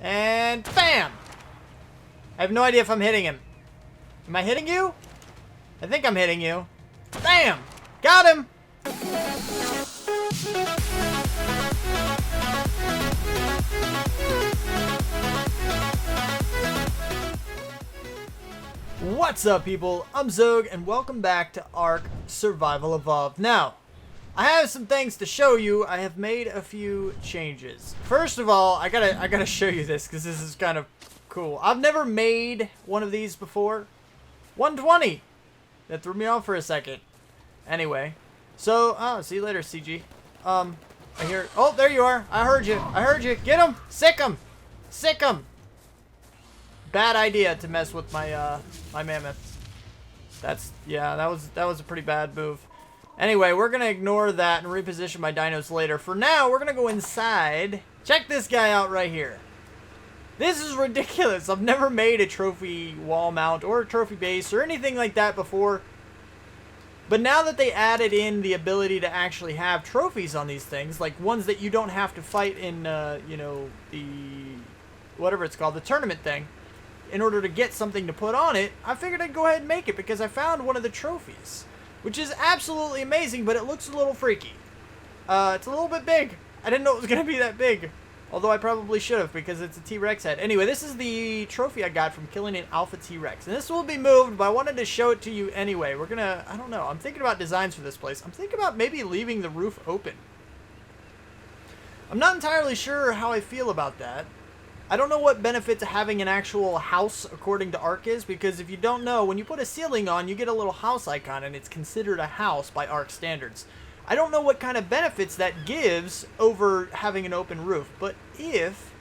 And bam! I have no idea if I'm hitting him. Am I hitting you? I think I'm hitting you. Bam! Got him! What's up, people? I'm Xogue, and welcome back to ARK Survival Evolved. Now, I have some things to show you. I have made a few changes. First of all, I gotta show you this because this is kind of cool. I've never made one of these before. 120. That threw me off for a second. Anyway, so see you later, CG. I hear. Oh, there you are. I heard you. I heard you. Get him. Sick him. Sick him. Bad idea to mess with my my mammoth. Yeah, that was a pretty bad move. Anyway, we're gonna ignore that and reposition my dinos later. For now, we're gonna go inside. Check this guy out right here. This is ridiculous. I've never made a trophy wall mount or a trophy base or anything like that before. But now that they added in the ability to actually have trophies on these things, like ones that you don't have to fight in, you know, the whatever it's called, the tournament thing, in order to get something to put on it, I figured I'd go ahead and make it because I found one of the trophies, which is absolutely amazing, but it looks a little freaky. It's a little bit big. I didn't know it was going to be that big, although I probably should have because it's a T-Rex head. Anyway, this is the trophy I got from killing an alpha T-Rex, and this will be moved, but I wanted to show it to you anyway. We're going to, I don't know, I'm thinking about designs for this place. I'm thinking about maybe leaving the roof open. I'm not entirely sure how I feel about that. I don't know what benefit to having an actual house according to ARK is, because if you don't know, when you put a ceiling on, you get a little house icon, and it's considered a house by ARK standards. I don't know what kind of benefits that gives over having an open roof, but if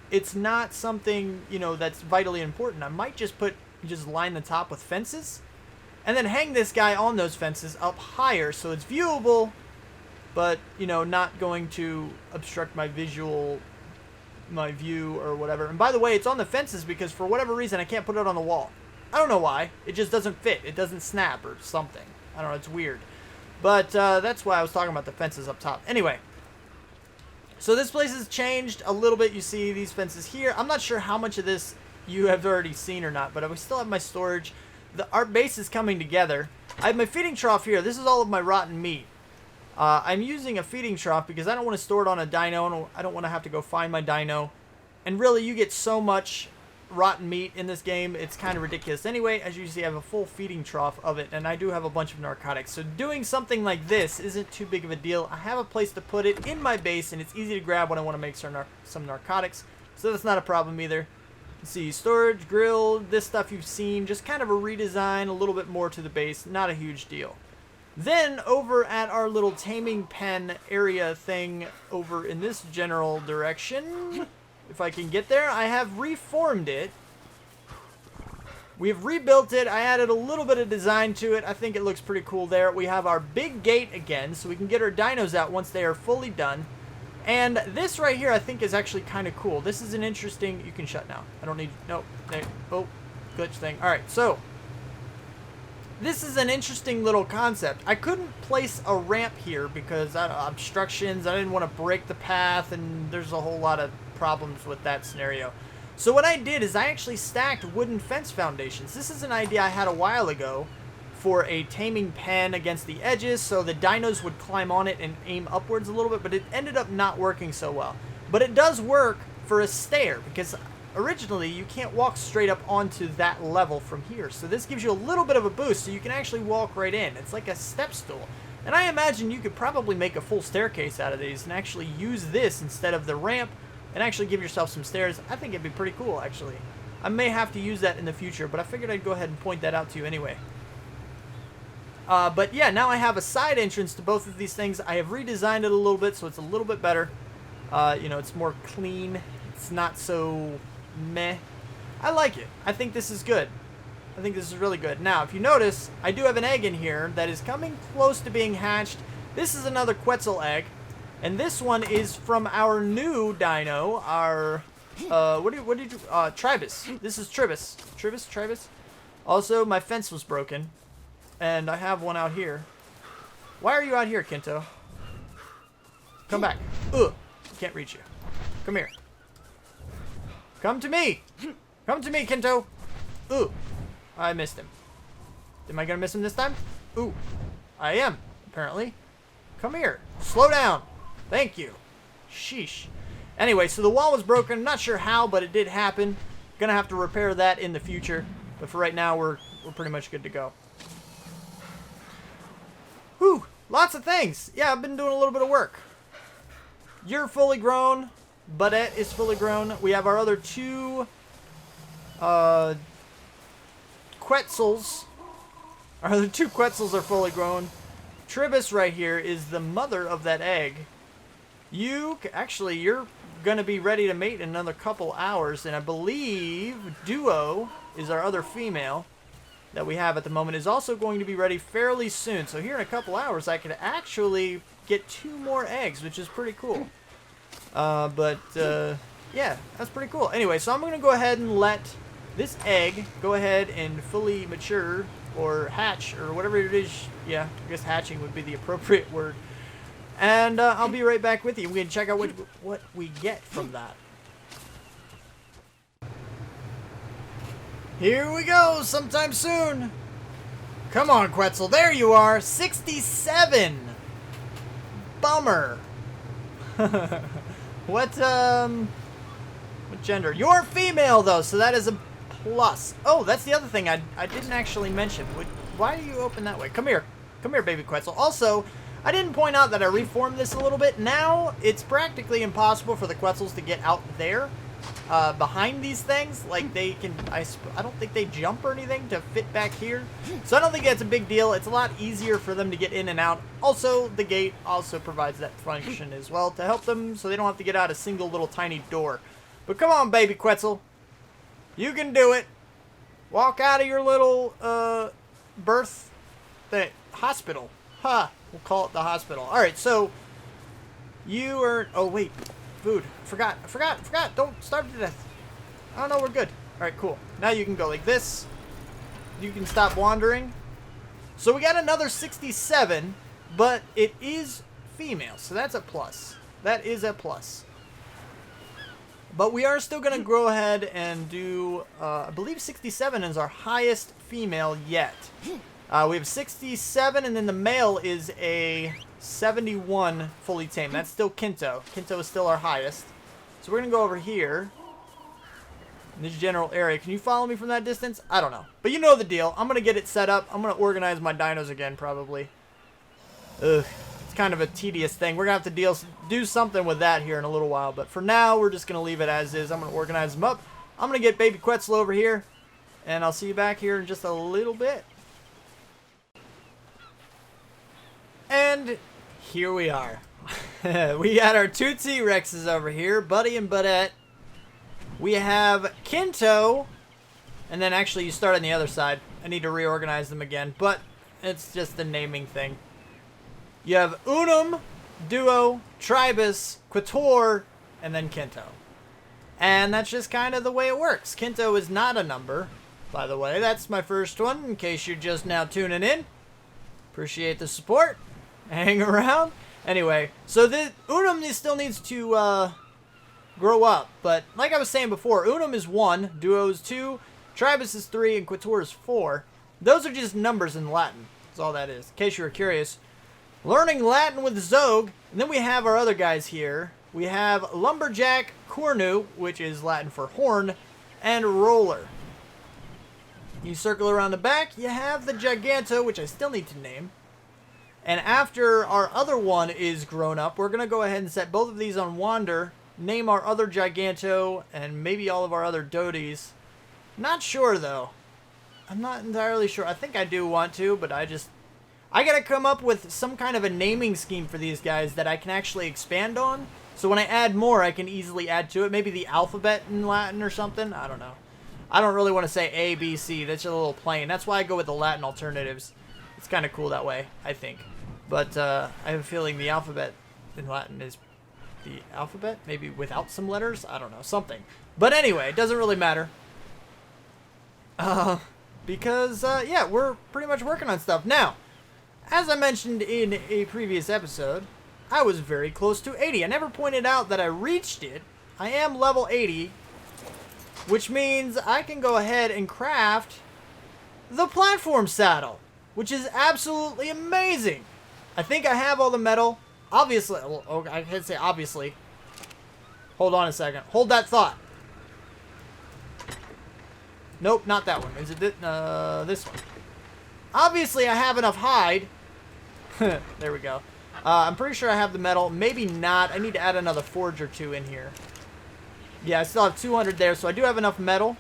it's not something, you know, that's vitally important, I might just line the top with fences, and then hang this guy on those fences up higher so it's viewable, but, you know, not going to obstruct my view or whatever. And by the way, it's on the fences because for whatever reason I can't put it on the wall. I don't know why. It just doesn't fit. It doesn't snap or something. I don't know. It's weird. But that's why I was talking about the fences up top. Anyway, so this place has changed a little bit. You see these fences here. I'm not sure how much of this you have already seen or not, but I still have my storage. Our base is coming together. I have my feeding trough here. This is all of my rotten meat. I'm using a feeding trough because I don't want to store it on a dino, and I don't want to have to go find my dino. And really, you get so much rotten meat in this game, it's kind of ridiculous. Anyway, as you see, I have a full feeding trough of it, and I do have a bunch of narcotics. So doing something like this isn't too big of a deal. I have a place to put it in my base, and it's easy to grab when I want to make some narcotics. So that's not a problem either. You see, storage, grill, this stuff you've seen, just kind of a redesign, a little bit more to the base, not a huge deal. Then, over at our little taming pen area thing over in this general direction, if I can get there, I have reformed it. We have rebuilt it. I added a little bit of design to it. I think it looks pretty cool there. We have our big gate again, so we can get our dinos out once they are fully done. And this right here, I think, is actually kind of cool. This is an interesting... You can shut now. I don't need... Nope. Oh, glitch thing. All right, so... This is an interesting little concept. I couldn't place a ramp here because obstructions, I didn't want to break the path, and there's a whole lot of problems with that scenario. So what I did is I actually stacked wooden fence foundations. This is an idea I had a while ago for a taming pen against the edges so the dinos would climb on it and aim upwards a little bit, but it ended up not working so well. But it does work for a stair because originally you can't walk straight up onto that level from here, so this gives you a little bit of a boost so you can actually walk right in. It's like a step stool, and I imagine you could probably make a full staircase out of these and actually use this instead of the ramp and actually give yourself some stairs. I think it'd be pretty cool, actually. I may have to use that in the future, but I figured I'd go ahead and point that out to you anyway. But yeah, now I have a side entrance to both of these things. I have redesigned it a little bit so it's a little bit better. You know, it's more clean. It's not so meh. I like it. I think this is good. I think this is really good. Now, if you notice, I do have an egg in here that is coming close to being hatched. This is another Quetzal egg, and this one is from our new dino, our Tribus. This is Tribus. Also, my fence was broken, and I have one out here. Why are you out here, Kinto? Come back. Ugh. Can't reach you. Come here. Come to me. Come to me, Kinto. Ooh. I missed him. Am I going to miss him this time? Ooh. I am, apparently. Come here. Slow down. Thank you. Sheesh. Anyway, so the wall was broken. Not sure how, but it did happen. Gonna have to repair that in the future. But for right now, we're pretty much good to go. Whew. Lots of things. Yeah, I've been doing a little bit of work. You're fully grown. Budette is fully grown. We have our other two Quetzals. Our other two Quetzals are fully grown. Tribus right here is the mother of that egg. Actually, you're going to be ready to mate in another couple hours. And I believe Duo is our other female that we have at the moment is also going to be ready fairly soon. So here in a couple hours, I could actually get 2 more eggs, which is pretty cool. Yeah, that's pretty cool. Anyway, so I'm going to go ahead and let this egg go ahead and fully mature or hatch or whatever it is. Yeah, I guess hatching would be the appropriate word. And I'll be right back with you. We can check out what we get from that. Here we go, sometime soon. Come on, Quetzal. There you are. 67. Bummer. What gender? You're female, though, so that is a plus. Oh, that's the other thing I didn't actually mention. Why do you open that way? Come here. Come here, baby Quetzal. Also, I didn't point out that I reformed this a little bit. Now, it's practically impossible for the Quetzals to get out there behind these things. Like, they can... I don't think they jump or anything to fit back here. So I don't think that's a big deal. It's a lot easier for them to get in and out. Also, the gate also provides that function as well to help them so they don't have to get out a single little tiny door. But come on, baby Quetzal. You can do it. Walk out of your little birth hospital. Huh. We'll call it the hospital. Alright, so you are... Oh, wait. Food. Forgot. Don't starve to death. Oh, no, we're good. Alright, cool. Now you can go like this. You can stop wandering. So we got another 67, but it is female, so that's a plus. That is a plus. But we are still going to go ahead and do... I believe 67 is our highest female yet. We have 67, and then the male is a 71 fully tamed. That's still Kinto. Kinto is still our highest. So we're going to go over here in this general area. Can you follow me from that distance? I don't know. But you know the deal. I'm going to get it set up. I'm going to organize my dinos again, probably. Ugh. It's kind of a tedious thing. We're going to have to do something with that here in a little while. But for now, we're just going to leave it as is. I'm going to organize them up. I'm going to get baby Quetzal over here. And I'll see you back here in just a little bit. And here we are. We got our two T-Rexes over here, Buddy and Budette. We have Kinto. And then actually you start on the other side. I need to reorganize them again, but it's just the naming thing. You have Unum, Duo, Tribus, Quator, and then Kinto. And that's just kind of the way it works. Kinto is not a number, by the way. That's my first one, in case you're just now tuning in. Appreciate the support. Hang around. Anyway, so the Unum still needs to grow up. But like I was saying before, Unum is 1, Duo is 2, Tribus is 3, and Quator is 4. Those are just numbers in Latin. That's all that is, in case you were curious. Learning Latin with Xogue. And then we have our other guys here. We have Lumberjack, Cornu, which is Latin for horn, and Roller. You circle around the back, you have the Giganto, which I still need to name. And after our other one is grown up, we're going to go ahead and set both of these on Wander, name our other Giganto, and maybe all of our other Doties. Not sure, though. I'm not entirely sure. I think I do want to, but I got to come up with some kind of a naming scheme for these guys that I can actually expand on. So when I add more, I can easily add to it. Maybe the alphabet in Latin or something. I don't know. I don't really want to say A, B, C. That's a little plain. That's why I go with the Latin alternatives. It's kind of cool that way, I think. But I have a feeling the alphabet in Latin is the alphabet. Maybe without some letters. I don't know. Something. But anyway, it doesn't really matter. Because, yeah, we're pretty much working on stuff. Now, as I mentioned in a previous episode, I was very close to 80. I never pointed out that I reached it. I am level 80. which means I can go ahead and craft the platform saddle, which is absolutely amazing. I think I have all the metal. Obviously, well, I can't say obviously. Hold on a second. Hold that thought. Nope, not that one. Is it this one? Obviously, I have enough hide. There we go. I'm pretty sure I have the metal. Maybe not. I need to add another forge or two in here. Yeah, I still have 200 there, so I do have enough metal.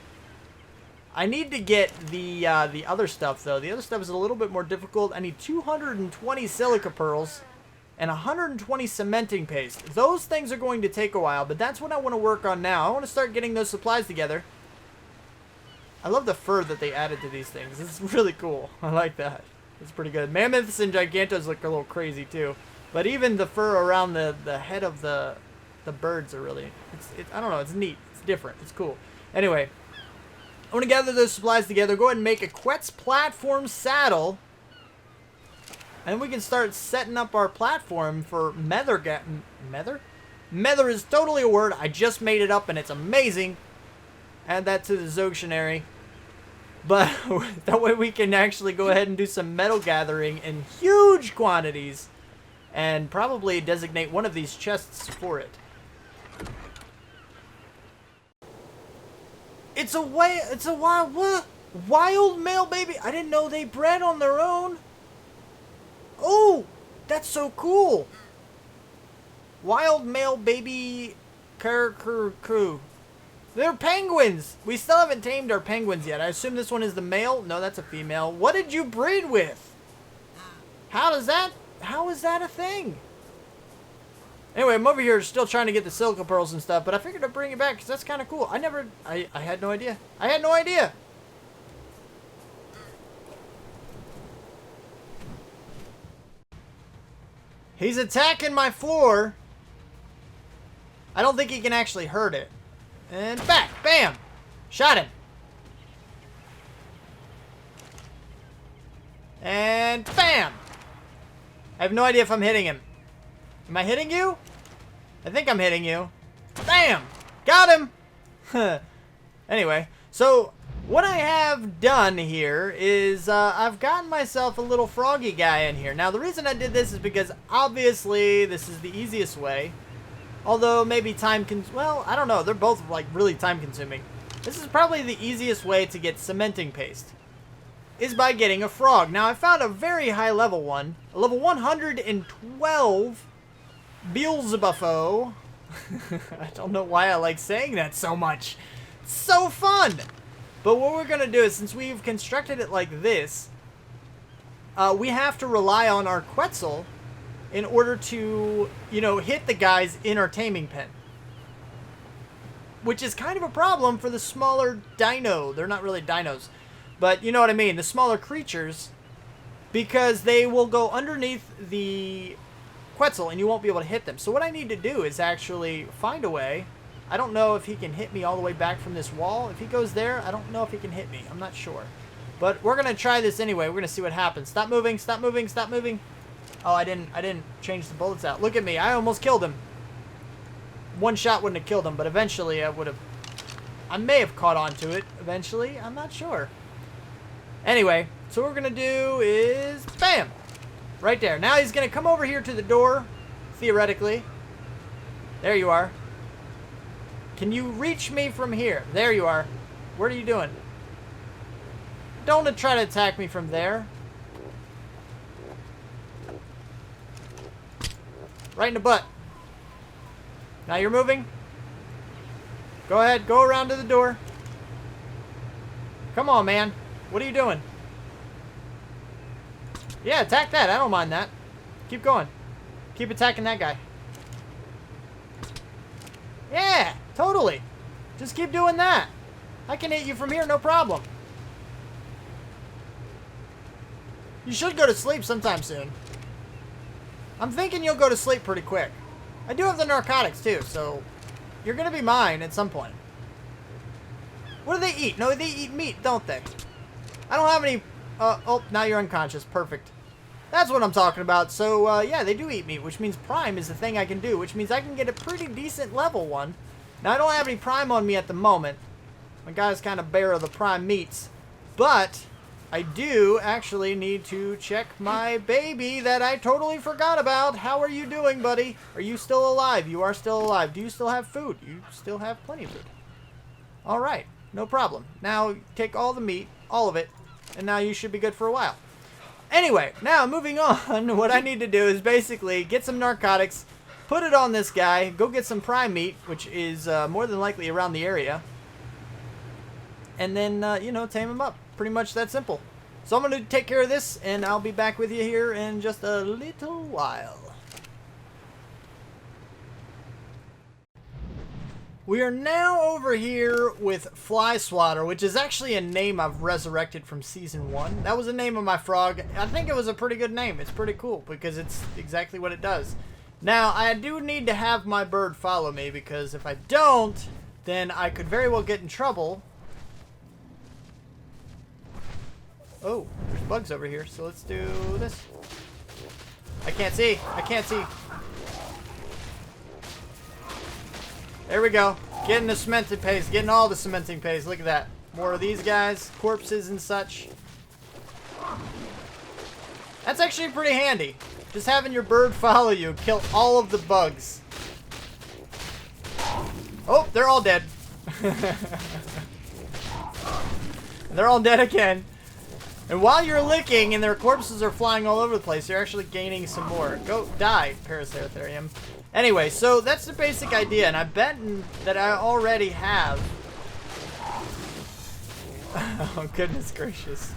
I need to get the other stuff, though. The other stuff is a little bit more difficult. I need 220 silica pearls and 120 cementing paste. Those things are going to take a while, but that's what I want to work on now. I want to start getting those supplies together. I love the fur that they added to these things. It's really cool. I like that. It's pretty good. Mammoths and gigantos look a little crazy, too. But even the fur around the head of the birds are really... I don't know. It's neat. It's different. It's cool. Anyway, I want to gather those supplies together. Go ahead and make a Quetz platform saddle. And we can start setting up our platform for Mether. Mether? Mether is totally a word. I just made it up and it's amazing. Add that to the Xogue. But that way we can actually go ahead and do some metal gathering in huge quantities. And probably designate one of these chests for it. It's a wild male baby. I didn't know they bred on their own. Oh, that's so cool. Wild male baby crew. They're penguins. We still haven't tamed our penguins yet. I assume this one is the male. No, that's a female. What did you breed with? How is that a thing? Anyway, I'm over here still trying to get the silica pearls and stuff, but I figured I'd bring it back because that's kind of cool. I had no idea. I had no idea. He's attacking my floor. I don't think he can actually hurt it. And back. Bam. Shot him. And bam. I have no idea if I'm hitting him. Am I hitting you? I think I'm hitting you. Bam. Got him. Anyway, so what I have done here is I've gotten myself a little froggy guy in here. Now, the reason I did this is because obviously this is the easiest way. Although maybe well, I don't know. They're both like really time consuming. This is probably the easiest way to get cementing paste. Is by getting a frog. Now, I found a very high level one. A level 112 Beelzebufo. I don't know why I like saying that so much. It's so fun! But what we're going to do is, since we've constructed it like this, we have to rely on our Quetzal in order to, you know, hit the guys in our taming pen. Which is kind of a problem for the smaller dino. They're not really dinos. But you know what I mean. The smaller creatures. Because they will go underneath the Quetzal and you won't be able to hit them. So what I need to do is actually find a way. I don't know if he can hit me all the way back from this wall. If he goes there, I don't know if he can hit me. I'm not sure. But we're going to try this anyway. We're going to see what happens. Stop moving. Stop moving. Stop moving. Oh, I didn't change the bullets out. Look at me. I almost killed him. One shot wouldn't have killed him, but eventually I may have caught on to it eventually. I'm not sure. Anyway, so what we're going to do is bam. Right there. Now he's going to come over here to the door, theoretically. There you are. Can you reach me from here? There you are. What are you doing? Don't try to attack me from there. Right in the butt. Now you're moving. Go ahead. Go around to the door. Come on, man. What are you doing? Yeah, attack that. I don't mind that. Keep going. Keep attacking that guy. Yeah, totally. Just keep doing that. I can hit you from here, no problem. You should go to sleep sometime soon. I'm thinking you'll go to sleep pretty quick. I do have the narcotics too, so you're going to be mine at some point. What do they eat? No, they eat meat, don't they? I don't have any... oh, now you're unconscious. Perfect. That's what I'm talking about. So, yeah, they do eat meat, which means Prime is the thing I can do, which means I can get a pretty decent level one. Now, I don't have any Prime on me at the moment. My guy's kind of bare of the prime meats. But I do actually need to check my baby that I totally forgot about. How are you doing, buddy? Are you still alive? You are still alive. Do you still have food? You still have plenty of food. All right. No problem. Now take all the meat, all of it, and now you should be good for a while. Anyway, now moving on, what I need to do is basically get some narcotics, put it on this guy, go get some prime meat, which is more than likely around the area, and then, you know, tame him up. Pretty much that simple. So I'm going to take care of this, and I'll be back with you here in just a little while. We are now over here with Flyswatter, which is actually a name I've resurrected from Season 1. That was the name of my frog. I think it was a pretty good name. It's pretty cool because it's exactly what it does. Now, I do need to have my bird follow me because if I don't, then I could very well get in trouble. Oh, there's bugs over here, so let's do this. I can't see. I can't see. There we go. Getting the cemented paste. Getting all the cementing paste. Look at that. More of these guys. Corpses and such. That's actually pretty handy. Just having your bird follow you. Kill all of the bugs. Oh, they're all dead. They're all dead again. And while you're licking and their corpses are flying all over the place, you're actually gaining some more. Go die, Paraceratherium. Anyway, so that's the basic idea, and I bet that I already have. Oh, goodness gracious.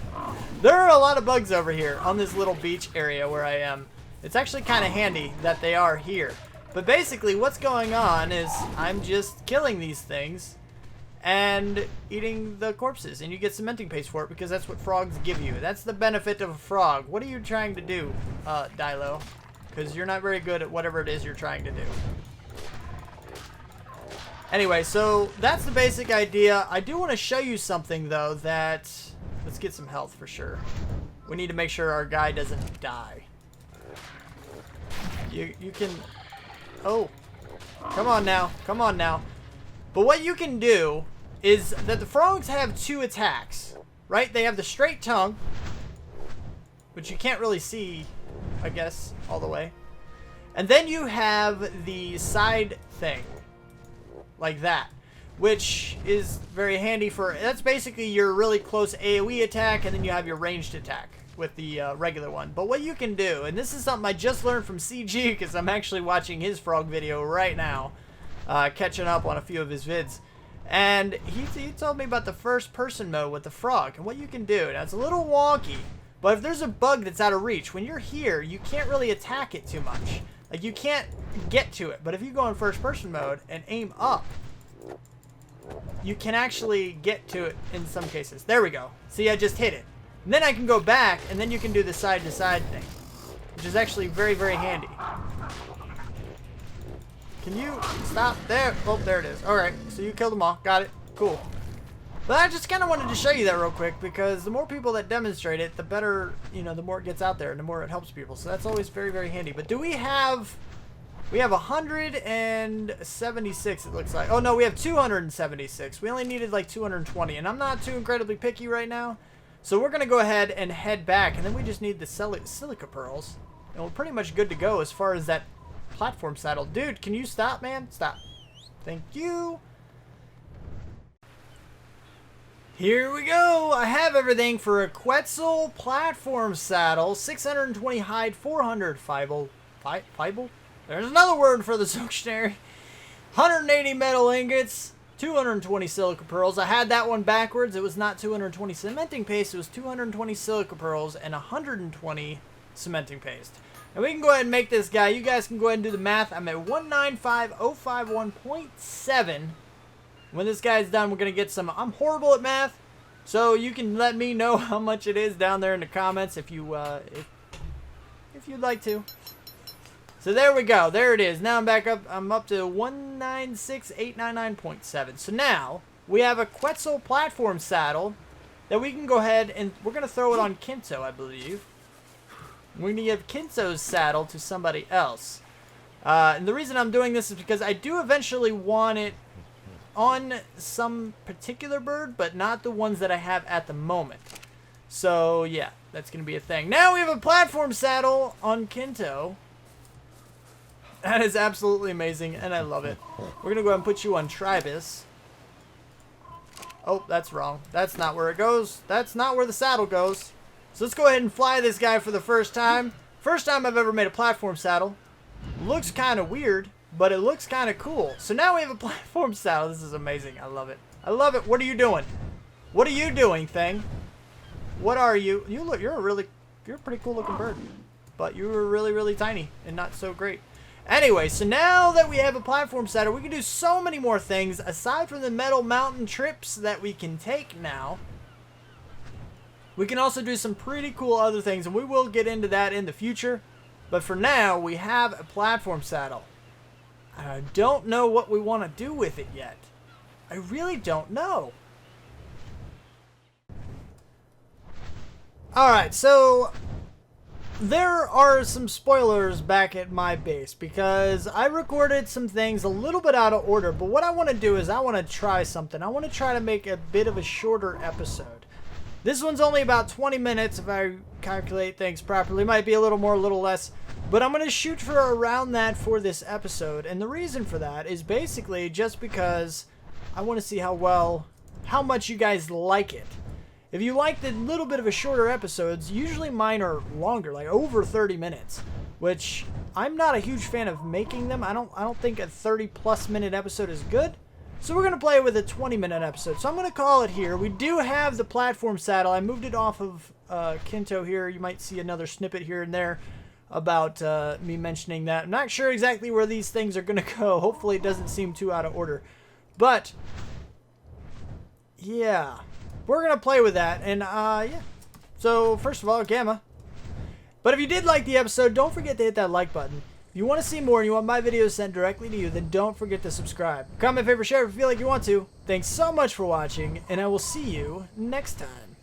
There are a lot of bugs over here on this little beach area where I am. It's actually kind of handy that they are here. But basically, what's going on is I'm just killing these things and eating the corpses, and you get cementing paste for it because that's what frogs give you. That's the benefit of a frog. What are you trying to do, Dilo? Because you're not very good at whatever it is you're trying to do. Anyway, so that's the basic idea. I do want to show you something, though, that... Let's get some health for sure. We need to make sure our guy doesn't die. You can... Oh. Come on now. Come on now. But what you can do is that the frogs have two attacks, right? They have the straight tongue, which you can't really see, I guess, all the way. And then you have the side thing, like that, which is very handy for, that's basically your really close AoE attack, and then you have your ranged attack with the regular one. But what you can do, and this is something I just learned from CG, because I'm actually watching his frog video right now, catching up on a few of his vids. And he told me about the first person mode with the frog, and what you can do. Now, it's a little wonky, but if there's a bug that's out of reach, when you're here, you can't really attack it too much. Like, you can't get to it. But if you go in first person mode and aim up, you can actually get to it in some cases. There we go. See, I just hit it. And then I can go back, and then you can do the side-to-side thing, which is actually very, very handy. Can you stop there? Oh, there it is. All right, so you killed them all. Got it. Cool. But I just kind of wanted to show you that real quick because the more people that demonstrate it, the better, you know, the more it gets out there and the more it helps people. So that's always very, very handy. But do we have 176, it looks like. Oh, no, we have 276. We only needed like 220, and I'm not too incredibly picky right now. So we're going to go ahead and head back, and then we just need the silica pearls. And we're pretty much good to go as far as that platform saddle. Dude, can you stop, man? Stop. Thank you. Here we go. I have everything for a Quetzal platform saddle. 620 hide, 400 fibre. There's another word for the dictionary. 180 metal ingots, 220 silica pearls. I had that one backwards. It was not 220 cementing paste. It was 220 silica pearls and 120 cementing paste. And we can go ahead and make this guy. You guys can go ahead and do the math. I'm at 195051.7. When this guy's done, we're going to get some... I'm horrible at math, so you can let me know how much it is down there in the comments if you if you'd like to. So there we go. There it is. Now I'm back up. I'm up to 196899.7. So now we have a Quetzal platform saddle that we can go ahead and we're going to throw it on Kinto, I believe. We're going to give Kinto's saddle to somebody else. And the reason I'm doing this is because I do eventually want it on some particular bird, but not the ones that I have at the moment. So, yeah, that's going to be a thing. Now we have a platform saddle on Kinto. That is absolutely amazing, and I love it. We're going to go ahead and put you on Tribus. Oh, that's wrong. That's not where it goes. That's not where the saddle goes. So let's go ahead and fly this guy for the first time. First time I've ever made a platform saddle. Looks kind of weird, but it looks kind of cool. So now we have a platform saddle. This is amazing. I love it. I love it. What are you doing? What are you doing, thing? What are you? You're a pretty cool looking bird. But you were really, really tiny and not so great. Anyway, so now that we have a platform saddle, we can do so many more things aside from the metal mountain trips that we can take now. We can also do some pretty cool other things, and we will get into that in the future. But for now, we have a platform saddle. I don't know what we want to do with it yet. I really don't know. Alright, so there are some spoilers back at my base because I recorded some things a little bit out of order, but what I want to do is I want to try something. I want to try to make a bit of a shorter episode. This one's only about 20 minutes if I calculate things properly. Might be a little more, a little less, but I'm going to shoot for around that for this episode, and the reason for that is basically just because I want to see how much you guys like it. If you like the little bit of a shorter episodes, usually mine are longer, like over 30 minutes, which I'm not a huge fan of making them. I don't think a 30+ minute episode is good. So we're going to play with a 20-minute episode. So I'm going to call it here. We do have the platform saddle. I moved it off of Kinto here. You might see another snippet here and there about me mentioning that. I'm not sure exactly where these things are going to go. Hopefully it doesn't seem too out of order. But, yeah. We're going to play with that, and, yeah. So, first of all, Gamma. But if you did like the episode, don't forget to hit that like button. If you want to see more and you want my videos sent directly to you, then don't forget to subscribe. Comment, favorite, share if you feel like you want to. Thanks so much for watching, and I will see you next time.